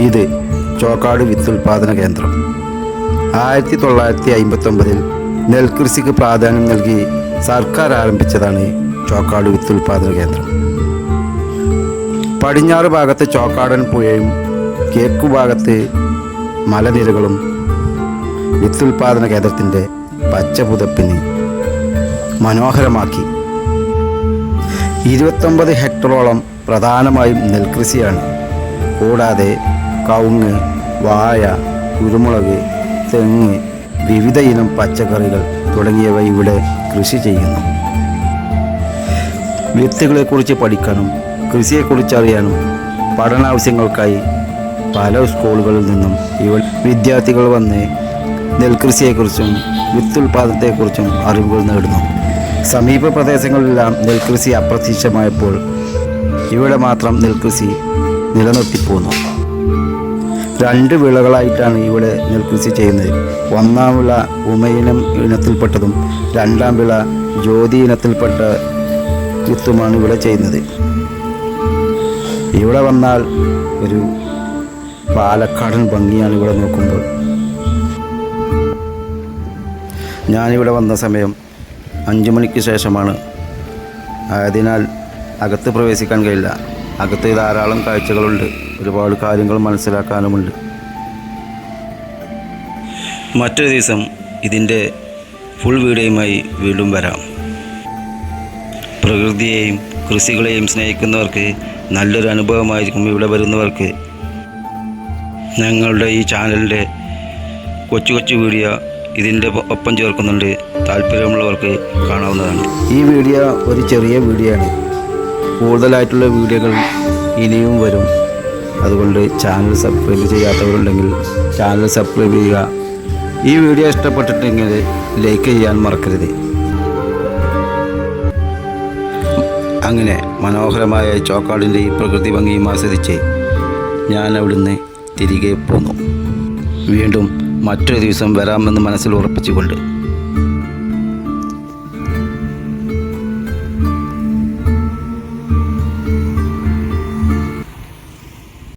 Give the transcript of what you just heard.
ഇത് ചോക്കാട് വിത്തുൽപാദന കേന്ദ്രം. 1959 നെൽകൃഷിക്ക് പ്രാധാന്യം നൽകി സർക്കാർ ആരംഭിച്ചതാണ് ചോക്കാട് വിത്തുൽപാദന കേന്ദ്രം. പടിഞ്ഞാറ് ഭാഗത്ത് ചോക്കാടൻ പുഴയും കിഴക്കുഭാഗത്ത് മലനിരകളും വിത്തുൽപാദന കേന്ദ്രത്തിൻ്റെ പച്ചപ്പുതപ്പിന് മനോഹരമാക്കി. 29 ഹെക്ടറോളം പ്രധാനമായും നെൽകൃഷിയാണ്. കൂടാതെ കവുങ്ങ്, വാഴ, കുരുമുളക്, തെങ്ങ്, വിവിധ ഇനം പച്ചക്കറികൾ തുടങ്ങിയവ ഇവിടെ കൃഷി ചെയ്യുന്നു. വിത്തുകളെക്കുറിച്ച് പഠിക്കാനും കൃഷിയെക്കുറിച്ച് അറിയാനും പഠനാവശ്യങ്ങൾക്കായി പല സ്കൂളുകളിൽ നിന്നും വിദ്യാർത്ഥികൾ വന്ന് നെൽകൃഷിയെക്കുറിച്ചും വിത്തുൽപാദനത്തെക്കുറിച്ചും അറിവുകൾ നേടുന്നു. സമീപ പ്രദേശങ്ങളിലെല്ലാം നെൽകൃഷി അപ്രത്യക്ഷമായപ്പോൾ ഇവിടെ മാത്രം നെൽകൃഷി നിലനിർത്തിപ്പോന്നു. 2 വിളകളായിട്ടാണ് ഇവിടെ നെൽകൃഷി ചെയ്യുന്നത്. 1-ാം വിള ഇനത്തിൽപ്പെട്ടതും 2-ാം വിള ജ്യോതി ഇനത്തിൽപ്പെട്ട വിത്തുമാണ് ഇവിടെ ചെയ്യുന്നത്. ഇവിടെ വന്നാൽ ഒരു പാലക്കാടൻ ഭംഗിയാണ് ഇവിടെ നോക്കുമ്പോൾ. ഞാനിവിടെ വന്ന സമയം 5 മണിക്ക് ശേഷമാണ്. ആയതിനാൽ അകത്ത് പ്രവേശിക്കാൻ കഴിയില്ല. അകത്ത് ധാരാളം കാഴ്ചകളുണ്ട്, ഒരുപാട് കാര്യങ്ങൾ മനസ്സിലാക്കാനുമുണ്ട്. മറ്റൊരു ദിവസം ഇതിൻ്റെ ഫുൾ വീഡിയോയുമായി വീണ്ടും വരാം. പ്രകൃതിയെയും കൃഷികളെയും സ്നേഹിക്കുന്നവർക്ക് നല്ലൊരു അനുഭവമായിരിക്കും ഇവിടെ വരുന്നവർക്ക്. ഞങ്ങളുടെ ഈ ചാനലിൻ്റെ കൊച്ചു കൊച്ചു വീഡിയോ ഇതിൻ്റെ ഒപ്പം ചേർക്കുന്നുണ്ട്. താല്പര്യമുള്ളവർക്ക് കാണാവുന്നതാണ്. ഈ വീഡിയോ ഒരു ചെറിയ വീഡിയോ ആണ്. കൂടുതലായിട്ടുള്ള വീഡിയോകൾ ഇനിയും വരും. അതുകൊണ്ട് ചാനൽ സബ്സ്ക്രൈബ് ചെയ്യാത്തവരുണ്ടെങ്കിൽ ചാനൽ സബ്സ്ക്രൈബ് ചെയ്യുക. ഈ വീഡിയോ ഇഷ്ടപ്പെട്ടിട്ടെങ്കിൽ ലൈക്ക് ചെയ്യാൻ മറക്കരുത്. അങ്ങനെ മനോഹരമായ ചോക്കാടിൻ്റെ ഈ പ്രകൃതി ഭംഗിയും ആസ്വദിച്ച് ഞാൻ അവിടുന്ന് തിരികെ പോന്നു. വീണ്ടും മറ്റൊരു ദിവസം വരാമെന്ന് മനസ്സിൽ ഉറപ്പിച്ചുകൊണ്ട്